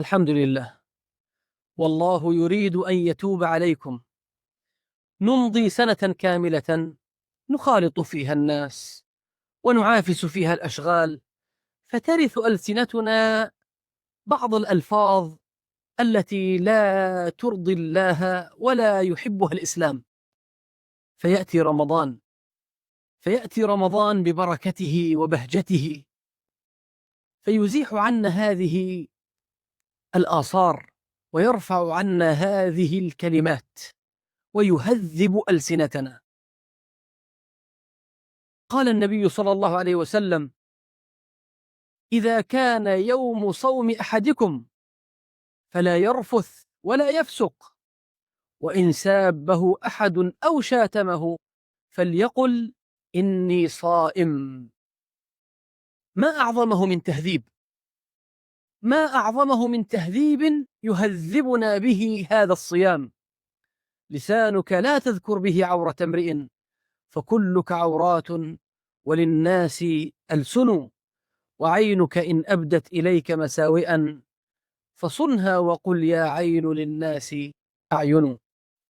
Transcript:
الحمد لله. والله يريد أن يتوب عليكم. نمضي سنة كاملة نخالط فيها الناس ونعافس فيها الأشغال، فترث ألسنتنا بعض الألفاظ التي لا ترضي الله ولا يحبها الإسلام. فيأتي رمضان ببركته وبهجته، فيزيح عنا هذه الآثار ويرفع عنا هذه الكلمات ويهذب ألسنتنا. قال النبي صلى الله عليه وسلم: إذا كان يوم صوم أحدكم فلا يرفث ولا يفسق، وإن سابه أحد أو شاتمه فليقل إني صائم. ما أعظمه من تهذيب، ما أعظمه من تهذيب يهذبنا به هذا الصيام. لسانك لا تذكر به عورة امرئ، فكلك عورات وللناس ألسن، وعينك إن أبدت إليك مساوئا فصنها وقل يا عين للناس أعين.